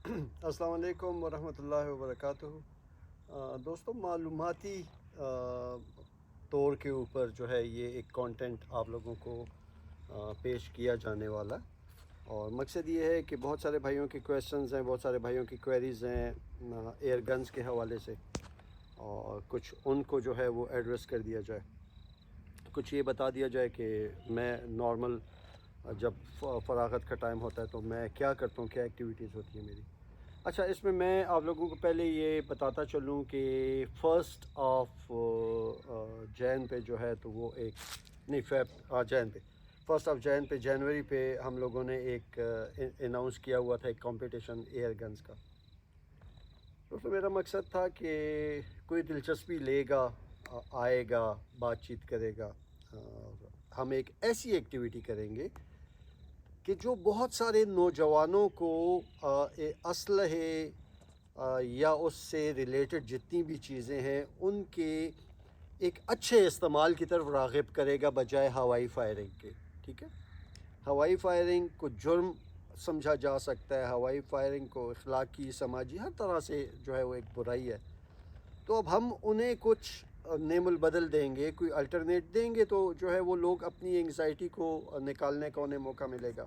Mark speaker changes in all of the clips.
Speaker 1: السلام علیکم ورحمۃ اللہ وبرکاتہ۔ دوستوں، معلوماتی طور کے اوپر جو ہے یہ ایک کانٹینٹ آپ لوگوں کو پیش کیا جانے والا، اور مقصد یہ ہے کہ بہت سارے بھائیوں کی کویشچنز ہیں، بہت سارے بھائیوں کی کویریز ہیں ایئر گنز کے حوالے سے، اور کچھ ان کو جو ہے وہ ایڈریس کر دیا جائے، کچھ یہ بتا دیا جائے کہ میں نارمل جب فراغت کا ٹائم ہوتا ہے تو میں کیا کرتا ہوں، کیا ایکٹیویٹیز ہوتی ہیں میری۔ اچھا، اس میں میں آپ لوگوں کو پہلے یہ بتاتا چلوں کہ 1 آف جین پہ جو ہے تو وہ ایک جین پہ 1 پہ جنوری پہ ہم لوگوں نے ایک اناؤنس کیا ہوا تھا، ایک کمپٹیشن ایئر گنز کا۔ تو میرا مقصد تھا کہ کوئی دلچسپی لے گا، آئے گا، بات چیت کرے گا، ہم ایک ایسی ایکٹیویٹی کریں گے کہ جو بہت سارے نوجوانوں کو اسلحے یا اس سے ریلیٹڈ جتنی بھی چیزیں ہیں ان کے ایک اچھے استعمال کی طرف راغب کرے گا، بجائے ہوائی فائرنگ کے۔ ٹھیک ہے، ہوائی فائرنگ کو جرم سمجھا جا سکتا ہے، ہوائی فائرنگ کو اخلاقی، سماجی، ہر طرح سے جو ہے وہ ایک برائی ہے۔ تو اب ہم انہیں کچھ نعم البدل دیں گے، کوئی الٹرنیٹ دیں گے، تو جو ہے وہ لوگ اپنی انگزائٹی کو نکالنے کا انہیں موقع ملے گا۔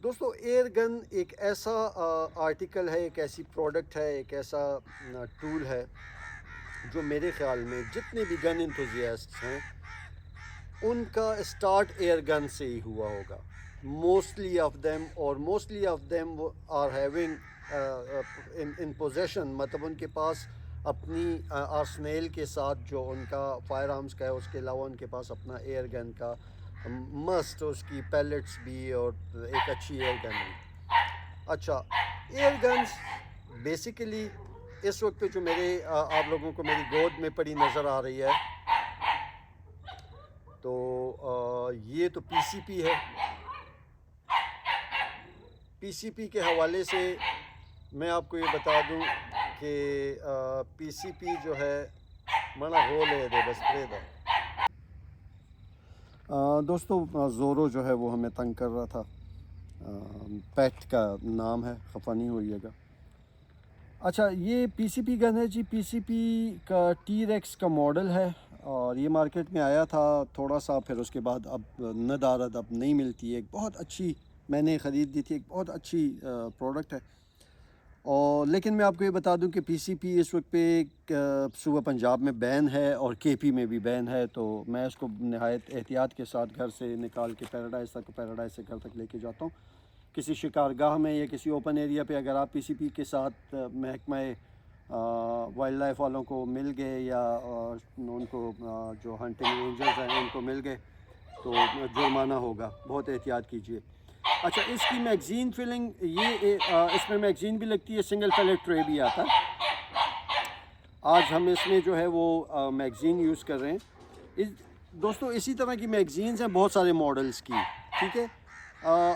Speaker 1: دوستو، ایئر گن ایک ایسا آرٹیکل ہے، ایک ایسی پروڈکٹ ہے، ایک ایسا ٹول ہے جو میرے خیال میں جتنے بھی گن انتھوزیاسٹس ہیں ان کا اسٹارٹ ایئر گن سے ہی ہوا ہوگا۔ Mostly of them are having in position, مطلب ان کے پاس اپنی آرسنیل کے ساتھ جو ان کا فائر آرمز کا ہے، اس کے علاوہ ان کے پاس اپنا ایئر گن کا مسٹ، اس کی پیلٹس بھی، اور ایک اچھی ایئر گن بھی۔ اچھا، ایئر گنز بیسیکلی اس وقت پہ جو آپ لوگوں کو میری گود میں پڑی نظر آ رہی ہے، تو یہ تو پی سی پی ہے۔ پی سی پی کے حوالے سے میں آپ کو یہ بتا دوں کہ پی سی پی جو ہے مانا رول ہے دے بس پرے دا۔ دوستو، زورو جو ہے وہ ہمیں تنگ کر رہا تھا، پیٹ کا نام ہے، خفا نہیں ہوئیے گا۔ اچھا، یہ پی سی پی گن ہے جی، پی سی پی کا ٹی ریکس کا ماڈل ہے، اور یہ مارکیٹ میں آیا تھا تھوڑا سا، پھر اس کے بعد اب ندارد اب نہیں ملتی ہے۔ ایک بہت اچھی میں نے خرید دی تھی، ایک بہت اچھی پروڈکٹ ہے، اور لیکن میں آپ کو یہ بتا دوں کہ پی سی پی اس وقت پہ صوبہ پنجاب میں بین ہے اور کے پی میں بھی بین ہے، تو میں اس کو نہایت احتیاط کے ساتھ گھر سے نکال کے پیراڈائز سے گھر تک لے کے جاتا ہوں۔ کسی شکارگاہ میں یا کسی اوپن ایریا پہ اگر آپ پی سی پی کے ساتھ محکمہ وائلڈ لائف والوں کو مل گئے، یا ان کو جو ہنٹنگ رینجرز ہیں ان کو مل گئے، تو جرمانہ ہوگا، بہت احتیاط کیجیے۔ اچھا، اس کی میگزین فلنگ، اس میں میگزین بھی لگتی ہے، سنگل پیلٹ ٹرے بھی آتا ہے۔ آج ہم اس میں جو ہے وہ میگزین یوز کر رہے ہیں۔ دوستو، اسی طرح کی میگزینز ہیں بہت سارے ماڈلز کی، ٹھیک ہے۔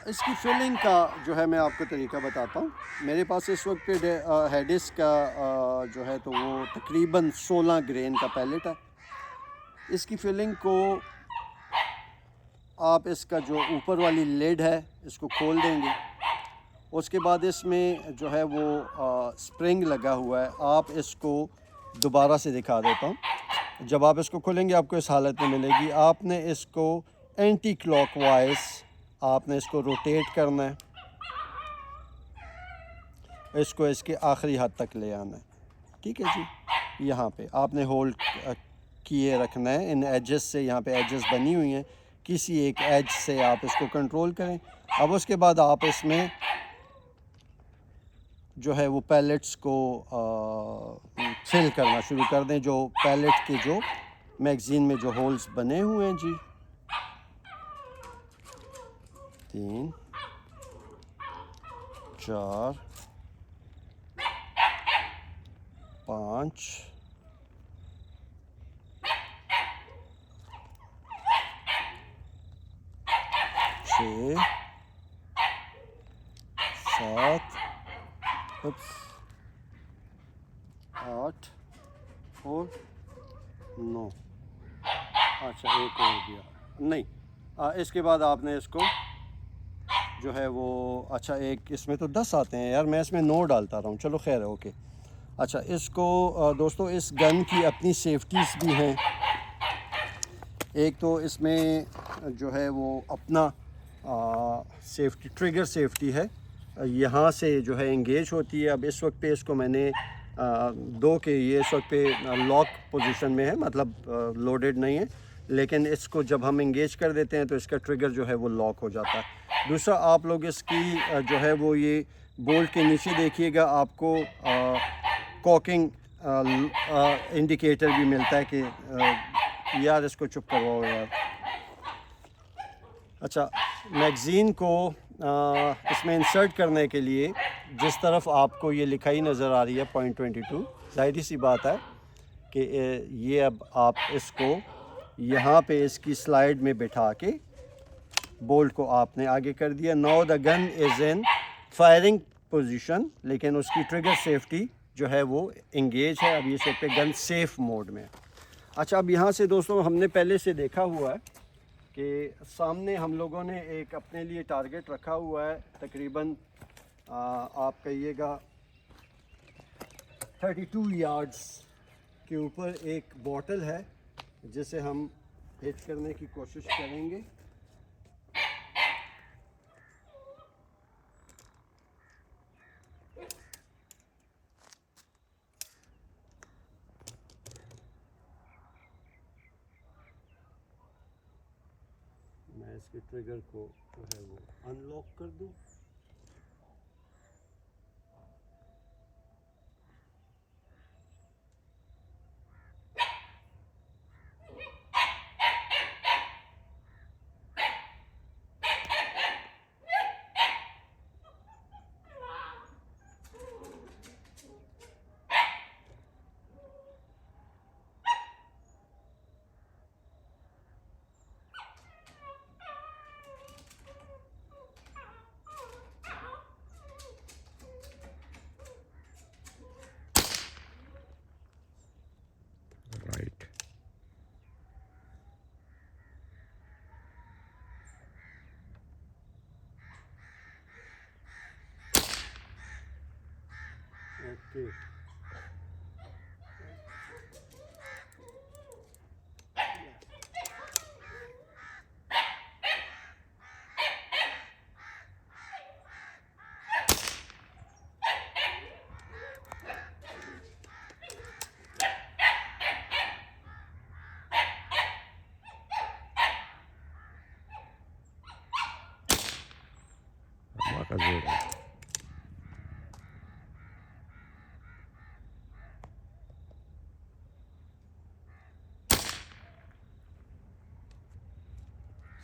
Speaker 1: اس کی فلنگ کا جو ہے میں آپ کو طریقہ بتاتا ہوں۔ میرے پاس اس وقت پہ ہیڈس کا جو ہے تو وہ تقریباً 16 گرین کا پیلٹ ہے۔ اس کی فلنگ کو آپ اس کا جو اوپر والی لیڈ ہے اس کو کھول دیں گے، اس کے بعد اس میں جو ہے وہ سپرنگ لگا ہوا ہے۔ آپ اس کو دوبارہ سے دکھا دیتا ہوں۔ جب آپ اس کو کھولیں گے آپ کو اس حالت میں ملے گی۔ آپ نے اس کو اینٹی کلاک وائز آپ نے اس کو روٹیٹ کرنا ہے، اس کو اس کے آخری حد تک لے آنا ہے، ٹھیک ہے جی۔ یہاں پہ آپ نے ہولڈ کیے رکھنا ہے، ان ایجز سے، یہاں پہ ایجز بنی ہوئی ہیں، کسی ایک ایج سے آپ اس کو کنٹرول کریں۔ اب اس کے بعد آپ اس میں جو ہے وہ پیلٹس کو فل کرنا شروع کر دیں، جو پیلٹ کے جو میگزین میں جو ہولز بنے ہوئے ہیں جی۔ 3 4 5 6 7 8 اور 9۔ اچھا، ایک اور دیا نہیں۔ اس کے بعد آپ نے اس کو جو ہے وہ اچھا ایک اس میں تو 10 آتے ہیں یار, میں اس میں 9 ڈالتا رہا ہوں, چلو خیر ہے اوکے. اچھا اس کو دوستو اس گن کی اپنی سیفٹیز بھی ہیں. ایک تو اس میں جو ہے وہ اپنا سیفٹی ٹریگر سیفٹی ہے, یہاں سے جو ہے انگیج ہوتی ہے. اب اس وقت پہ اس کو میں نے دو کہ یہ اس وقت پہ لاک پوزیشن میں ہے, مطلب لوڈڈ نہیں ہے, لیکن اس کو جب ہم انگیج کر دیتے ہیں تو اس کا ٹریگر جو ہے وہ لاک ہو جاتا ہے. دوسرا آپ لوگ اس کی جو ہے وہ یہ بولٹ کے نیچے دیکھیے گا آپ کو کوکنگ انڈیکیٹر بھی ملتا ہے کہ یار اس کو چپ کرواؤ یار. اچھا میگزین کو اس میں انسرٹ کرنے کے لیے جس طرف آپ کو یہ لکھائی نظر آ رہی ہے .22, ظاہری سی بات ہے کہ یہ اب آپ اس کو یہاں پہ اس کی سلائڈ میں بٹھا کے بولٹ کو آپ نے آگے کر دیا. Now the gun is in firing position, لیکن اس کی ٹریگر سیفٹی جو ہے وہ انگیج ہے. اب اس وقت پہ گن سیف موڈ میں. اچھا اب یہاں سے دوستوں ہم نے پہلے سے دیکھا ہوا ہے کہ سامنے ہم لوگوں نے ایک اپنے لیے ٹارگٹ رکھا ہوا ہے, تقریباً آپ کہیے گا 32 یارڈز کے اوپر ایک بوٹل ہے جسے ہم ہٹ کرنے کی کوشش کریں گے. میں اس کے ٹریگر کو جو ہے وہ ان لاک کر دوں.
Speaker 2: رائٹ
Speaker 1: اوکے
Speaker 2: اللہ کا زور ہے.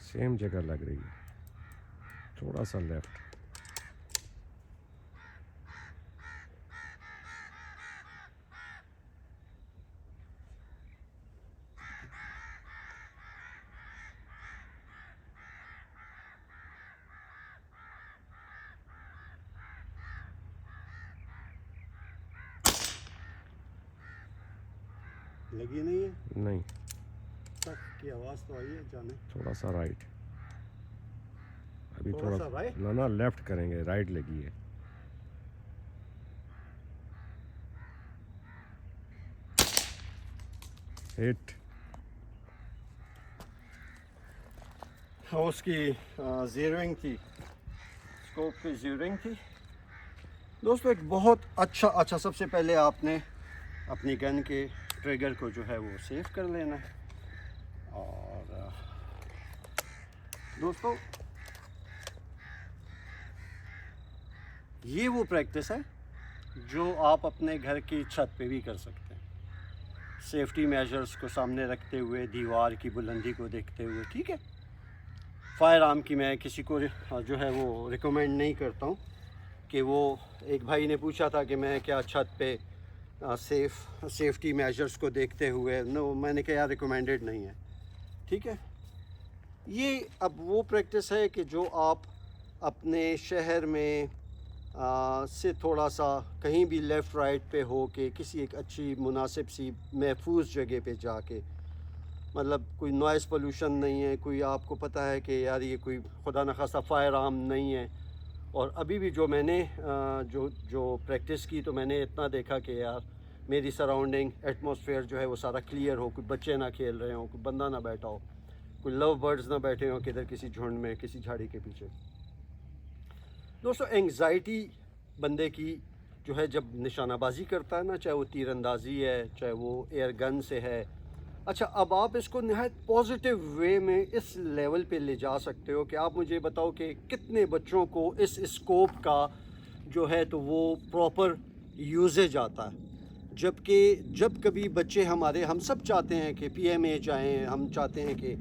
Speaker 2: سیم جگہ لگ رہی ہے, تھوڑا سا لیفٹ.
Speaker 1: لگی نہیں ہے,
Speaker 2: نہیں,
Speaker 1: ٹک کی آواز تو آئی ہے جانے.
Speaker 2: تھوڑا سا رائٹ. ابھی
Speaker 1: تھوڑا سا رائٹ,
Speaker 2: نا لیفٹ کریں گے, رائٹ لگی ہے. ہٹ.
Speaker 1: اس کی زیروئنگ تھی, اسکوپ کی زیروئنگ تھی. دوستو ایک بہت اچھا سب سے پہلے آپ نے اپنی گن کے ٹریگر کو جو ہے وہ سیف کر لینا ہے. اور دوستو یہ وہ پریکٹس ہے جو آپ اپنے گھر کی چھت پہ بھی کر سکتے ہیں, سیفٹی میجرز کو سامنے رکھتے ہوئے, دیوار کی بلندی کو دیکھتے ہوئے. ٹھیک ہے, فائر آرم کی میں کسی کو جو ہے وہ ریکمینڈ نہیں کرتا ہوں کہ وہ, ایک بھائی نے پوچھا تھا کہ میں کیا چھت پہ سیفٹی میجرز کو دیکھتے ہوئے, نو, میں نے کہا یار ریکمینڈڈ نہیں ہے. ٹھیک ہے, یہ اب وہ پریکٹس ہے کہ جو آپ اپنے شہر میں سے تھوڑا سا کہیں بھی لیفٹ رائٹ پہ ہو کے کسی ایک اچھی مناسب سی محفوظ جگہ پہ جا کے مطلب کوئی نوائز پولوشن نہیں ہے، کوئی آپ کو پتہ ہے کہ یار یہ کوئی خدا نخواستہ فائر آرم نہیں ہے. اور ابھی بھی جو میں نے جو پریکٹس کی تو میں نے اتنا دیکھا کہ یار میری سراؤنڈنگ ایٹماسفیئر جو ہے وہ سارا کلیئر ہو، کوئی بچے نہ کھیل رہے ہوں، کوئی بندہ نہ بیٹھا ہو، کوئی لو برڈز نہ بیٹھے ہوں کدھر کسی جھنڈ میں کسی جھاڑی کے پیچھے. دوستو انگزائٹی بندے کی جو ہے جب نشانہ بازی کرتا ہے نا، چاہے وہ تیر اندازی ہے، چاہے وہ ایئر گن سے ہے. اچھا اب آپ اس کو نہایت پازیٹیو وے میں اس لیول پہ لے جا سکتے ہو کہ آپ مجھے بتاؤ کہ کتنے بچوں کو اس اسکوپ کا جو ہے تو وہ پراپر یوزیج آتا ہے. جبکہ جب کبھی بچے ہم سب چاہتے ہیں کہ پی ایم اے جائیں، ہم چاہتے ہیں کہ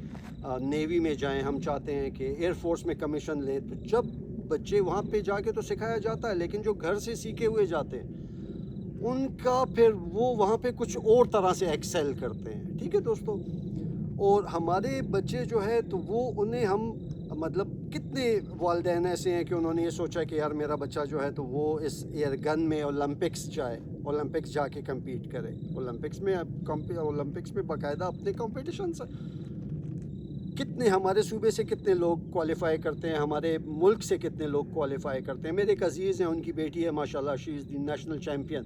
Speaker 1: نیوی میں جائیں، ہم چاہتے ہیں کہ ایئر فورس میں کمیشن لیں. تو جب بچے وہاں پہ جا کے تو سکھایا جاتا ہے، لیکن جو گھر سے سیکھے ہوئے جاتے ہیں ان کا پھر وہ وہاں پہ کچھ اور طرح سے ایکسیل کرتے ہیں. ٹھیک ہے دوستو، اور ہمارے بچے جو ہے تو وہ انہیں ہم مطلب کتنے والدین ایسے ہیں کہ انہوں نے یہ سوچا کہ یار میرا بچہ جو ہے تو وہ اس ایئر گن میں اولمپکس جا کے کمپیٹ کرے. اولمپکس میں باقاعدہ اپنے کمپٹیشنس ہیں. کتنے ہمارے صوبے سے کتنے لوگ کوالیفائی کرتے ہیں، ہمارے ملک سے کتنے لوگ کوالیفائی کرتے ہیں. میرے ایک عزیز ہیں، ان کی بیٹی ہے ماشاءاللہ، شی از دی نیشنل چیمپئن.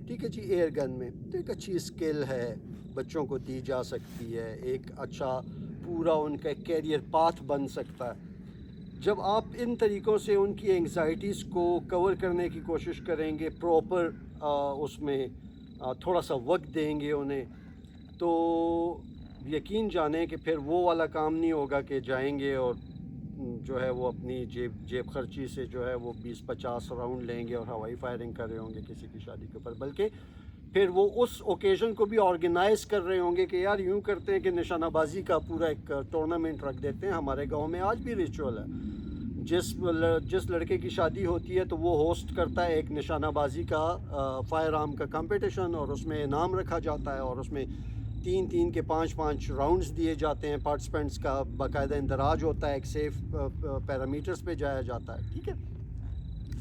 Speaker 1: ٹھیک ہے جی، ایئر گن میں تو ایک اچھی اسکل ہے، بچوں کو دی جا سکتی ہے، ایک اچھا پورا ان کا کیریئر پاتھ بن سکتا ہے. جب آپ ان طریقوں سے ان کی انگزائٹیز کو کور کرنے کی کوشش کریں گے، پراپر اس میں تھوڑا سا وقت دیں گے انہیں، تو یقین جانیں کہ پھر وہ والا کام نہیں ہوگا کہ جائیں گے اور جو ہے وہ اپنی جیب خرچی سے جو ہے وہ 20-50 راؤنڈ لیں گے اور ہوائی فائرنگ کر رہے ہوں گے کسی کی شادی کے اوپر، بلکہ پھر وہ اس اوکیزن کو بھی آرگنائز کر رہے ہوں گے کہ یار یوں کرتے ہیں کہ نشانہ بازی کا پورا ایک ٹورنامنٹ رکھ دیتے ہیں. ہمارے گاؤں میں آج بھی ریچول ہے، جس لڑکے کی شادی ہوتی ہے تو وہ ہوسٹ کرتا ہے ایک نشانہ بازی کا فائر آرم کا کمپٹیشن، اور اس میں انعام رکھا جاتا ہے، اور اس میں 3 کے 5 راؤنڈز دیے جاتے ہیں. پارٹیسپینٹس کا باقاعدہ اندراج ہوتا ہے، ایک سیف پیرامیٹرز پہ جایا جاتا ہے. ٹھیک ہے،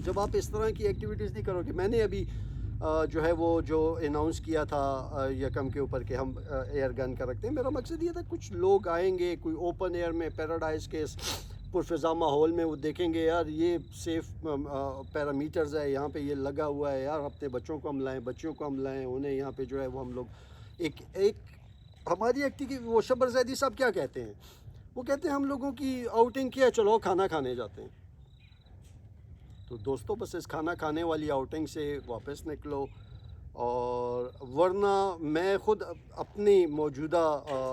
Speaker 1: جب آپ اس طرح کی ایکٹیویٹیز نہیں کرو گے. میں نے ابھی جو ہے وہ جو اناؤنس کیا تھا یکم کے اوپر کہ ہم ایئر گن کا رکھتے ہیں، میرا مقصد یہ تھا کچھ لوگ آئیں گے، کوئی اوپن ایئر میں پیراڈائز کے پرفضا ماحول میں وہ دیکھیں گے یار یہ سیف پیرامیٹرز ہے، یہاں پہ یہ لگا ہوا ہے، یار اپنے بچوں کو ہم لائیں، بچیوں کو ہم لائیں، انہیں یہاں پہ جو ہے وہ ہم لوگ ایک ہماری ایکٹی وہ شبر زیدی صاحب کیا کہتے ہیں، وہ کہتے ہیں ہم لوگوں کی آؤٹنگ کیا، چلو کھانا کھانے جاتے ہیں. تو دوستوں بس اس کھانا کھانے والی آؤٹنگ سے واپس نکلو. اور ورنہ میں خود اپنی موجودہ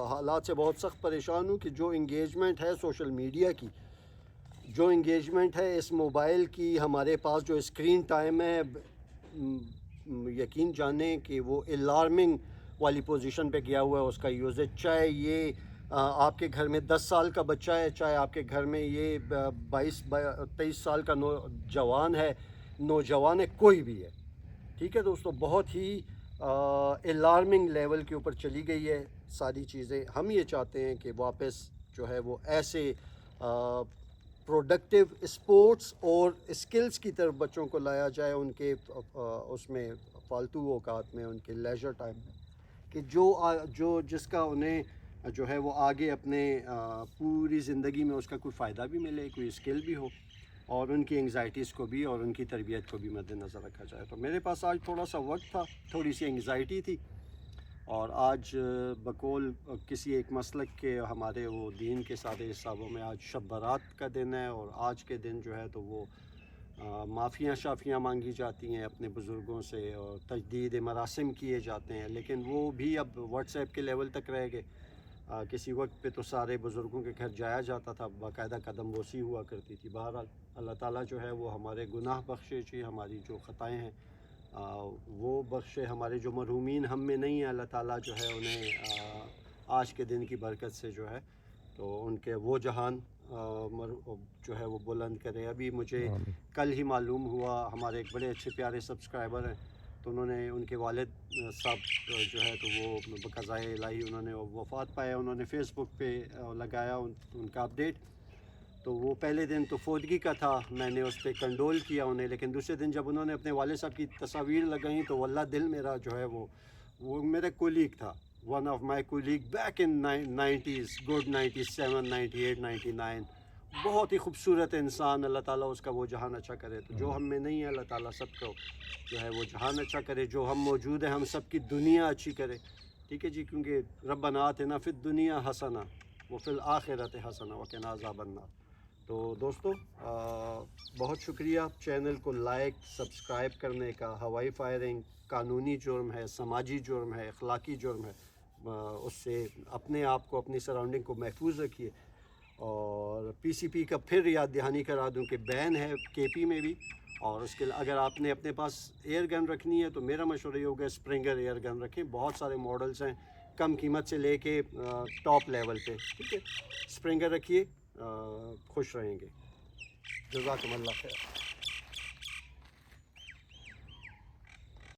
Speaker 1: حالات سے بہت سخت پریشان ہوں کہ جو انگیجمنٹ ہے سوشل میڈیا کی، جو انگیجمنٹ ہے اس موبائل کی، ہمارے پاس جو اسکرین ٹائم ہے، یقین جانیں کہ وہ الارمنگ والی پوزیشن پہ گیا ہوا ہے اس کا یوزیج. چاہے یہ آپ کے گھر میں 10 سال کا بچہ ہے، چاہے آپ کے گھر میں یہ 22-23 سال کا نوجوان ہے، کوئی بھی ہے. ٹھیک ہے دوستو، بہت ہی الارمنگ لیول کے اوپر چلی گئی ہے ساری چیزیں. ہم یہ چاہتے ہیں کہ واپس جو ہے وہ ایسے پروڈکٹیو اسپورٹس اور اسکلز کی طرف بچوں کو لایا جائے، ان کے اس میں فالتو اوقات میں، ان کے لیجر ٹائم میں، کہ جس کا انہیں جو ہے وہ آگے اپنے پوری زندگی میں اس کا کوئی فائدہ بھی ملے، کوئی اسکل بھی ہو، اور ان کی انگزائٹیز کو بھی اور ان کی تربیت کو بھی مد نظر رکھا جائے. تو میرے پاس آج تھوڑا سا وقت تھا، تھوڑی سی انگزائٹی تھی، اور آج بقول کسی ایک مسلک کے ہمارے وہ دین کے سارے حسابوں میں آج شب برات کا دن ہے، اور آج کے دن جو ہے تو وہ معافیاں شافیاں مانگی جاتی ہیں اپنے بزرگوں سے، اور تجدید مراسم کیے جاتے ہیں. لیکن وہ بھی اب واٹس ایپ کے لیول تک رہ گئے. کسی وقت پہ تو سارے بزرگوں کے گھر جایا جاتا تھا، باقاعدہ قدم بوسی ہوا کرتی تھی. بہرحال اللہ تعالیٰ جو ہے وہ ہمارے گناہ بخشے، چاہیے ہماری جو خطائیں ہیں وہ بخشے. ہمارے جو مرحومین ہم میں نہیں ہیں، اللہ تعالیٰ جو ہے انہیں آج کے دن کی برکت سے جو ہے تو ان کے وہ جہان جو ہے وہ بلند کرے. ابھی مجھے کل ہی معلوم ہوا، ہمارے ایک بڑے اچھے پیارے سبسکرائبر ہیں، تو انہوں نے ان کے والد صاحب جو ہے تو وہ بقضائے الہی انہوں نے وفات پایا. انہوں نے فیس بک پہ لگایا ان کا اپڈیٹ، تو وہ پہلے دن تو فوتگی کا تھا، میں نے اس پہ کنڈول کیا انہیں، لیکن دوسرے دن جب انہوں نے اپنے والد صاحب کی تصاویر لگائیں تو واللہ دل میرا جو ہے وہ میرا کولیگ تھا، one of my colleague back in 90s, good 97, 98, 99. بہت ہی خوبصورت انسان, اللہ تعالیٰ اس کا وہ جہان اچھا کرے. تو جو ہم میں نہیں ہے اللہ تعالیٰ سب کو جو ہے وہ جہان اچھا کرے. جو ہم موجود ہیں ہم سب کی دنیا اچھی کرے, ٹھیک ہے جی, کیونکہ ربنا آتنا فی الدنیا حسنہ وفی الآخرۃ حسنہ وقنا عذاب النار. تو دوستو بہت شکریہ چینل کو لائک سبسکرائب کرنے کا. ہوائی فائرنگ قانونی جرم ہے, سماجی جرم ہے, اخلاقی جرم ہے. اس سے اپنے آپ کو, اپنی سراؤنڈنگ کو محفوظ رکھیے. اور پی سی پی کا پھر یاد دہانی کرا دوں کہ بین ہے کے پی میں بھی. اور اس کے اگر آپ نے اپنے پاس ایئر گن رکھنی ہے تو میرا مشورہ یہ ہوگا اسپرنگر ایئر گن رکھیں. بہت سارے ماڈلس ہیں کم قیمت سے لے کے ٹاپ لیول پہ, ٹھیک ہے. اسپرنگر رکھیے, خوش رہیں گے. جزاکم اللہ خیر.